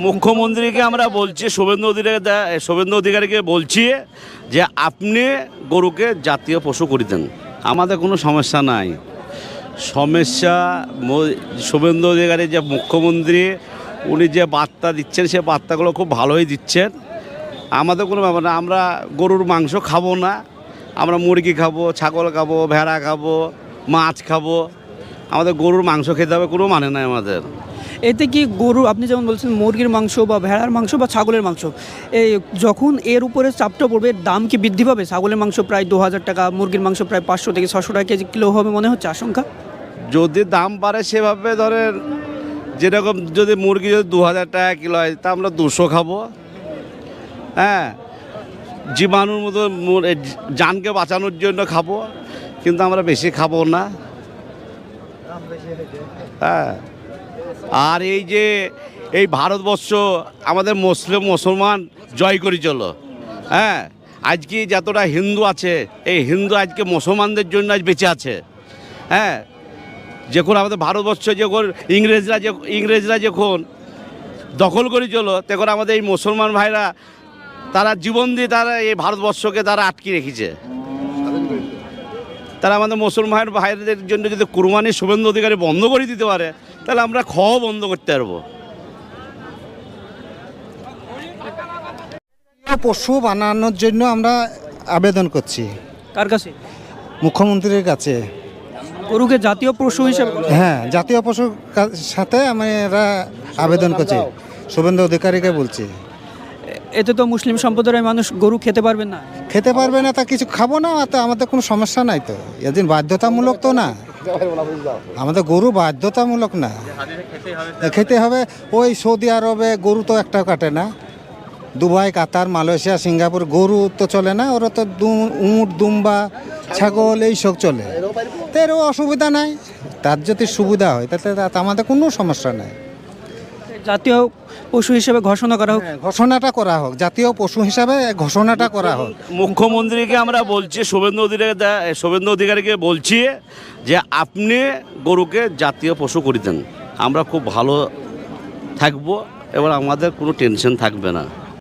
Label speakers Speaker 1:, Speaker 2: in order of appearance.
Speaker 1: মুখ্যমন্ত্রীকে আমরা বলছি শুভেন্দু অধিকারীকে বলছি যে আপনি গরুকে জাতীয় পশু করে দেন, আমাদের কোনো সমস্যা নাই। সমস্যা শুভেন্দু অধিকারী যে মুখ্যমন্ত্রী, উনি যে বার্তা দিচ্ছেন সে বার্তাগুলো খুব ভালোই দিচ্ছেন। আমাদের কোনো ব্যাপার না, আমরা গরুর মাংস খাবো না, আমরা মুরগি খাবো, ছাগল খাবো, ভেড়া খাবো, মাছ খাবো। আমাদের গরুর মাংস খেতে হবে কোনো মানে নাই আমাদের।
Speaker 2: এতে কি গরু, আপনি যেমন বলছেন মুরগির মাংস বা ভেড়ার মাংস বা ছাগলের মাংস, এই যখন এর উপরে চাপটা পড়বে দাম কি বৃদ্ধি পাবে? ছাগলের মাংস প্রায় 2000 টাকা, মুরগির মাংস প্রায় 500 থেকে 600 টাকা কেজি কিলো হবে মনে হচ্ছে আশঙ্কা।
Speaker 1: যদি দাম বাড়ে সেভাবে ধরেন, যেরকম যদি মুরগি যদি 2000 টাকা কিলো হয় তা আমরা 200 খাবো। হ্যাঁ, জীবাণুর মতো জানকে বাঁচানোর জন্য খাবো, কিন্তু আমরা বেশি খাবো না। হ্যাঁ, আর এই যে এই ভারতবর্ষ আমাদের মুসলমান জয় করে চলো। হ্যাঁ, আজকে যতটা হিন্দু আছে, এই হিন্দু আজকে মুসলমানদের জন্য আজ বেঁচে আছে। হ্যাঁ, যখন আমাদের ভারতবর্ষ যখন ইংরেজরা যখন দখল করে চলো, তখন আমাদের এই মুসলমান ভাইরা তারা জীবন দিয়ে তারা এই ভারতবর্ষকে তারা আটকে রেখেছে। তারা আমাদের মুসলমান ভাইদের জন্য যদি কুরবানি শুভেন্দু অধিকারী বন্ধ করে দিতে পারে, তাহলে আমরা খাওয়া বন্ধ করতে পারবো।
Speaker 3: পশু বানানোর জন্য আমরা আবেদন করছি।
Speaker 2: কার কাছে?
Speaker 3: মুখ্যমন্ত্রীর কাছে।
Speaker 2: গরুকে জাতীয় পশু হিসেবে?
Speaker 3: হ্যাঁ, জাতীয় পশুর সাথে আমরা আবেদন করছি, শুভেন্দু অধিকারীকে বলছি।
Speaker 2: এতে তো মুসলিম সম্প্রদায়ের মানুষ গরু খেতে পারবেন না।
Speaker 3: খেতে পারবে না, তা কিছু খাবো না, তো আমাদের কোনো সমস্যা নাই। তো এদিন বাধ্যতামূলক তো না, আমাদের গরু বাধ্যতামূলক না, খেতে হবে। ওই সৌদি আরবে গরু তো একটাও কাটে না, দুবাই, কাতার, মালয়েশিয়া, সিঙ্গাপুর গরু তো চলে না, ওরা তো উট, দুম্বা, ছাগল এইসব চলে। তো এরও অসুবিধা নাই, তার যদি সুবিধা হয় তাতে আমাদের কোনো সমস্যা নাই।
Speaker 2: জাতীয় পশু হিসেবে ঘোষণা করা হোক।
Speaker 3: ঘোষণাটা করা হোক, জাতীয় পশু হিসাবে ঘোষণাটা করা হোক।
Speaker 1: মুখ্যমন্ত্রীকে আমরা বলছি, শুভেন্দু অধিকারীকে বলছি যে আপনি গরুকে জাতীয় পশু করে দেন, আমরা খুব ভালো থাকবো এবং আমাদের কোনো টেনশন থাকবে না।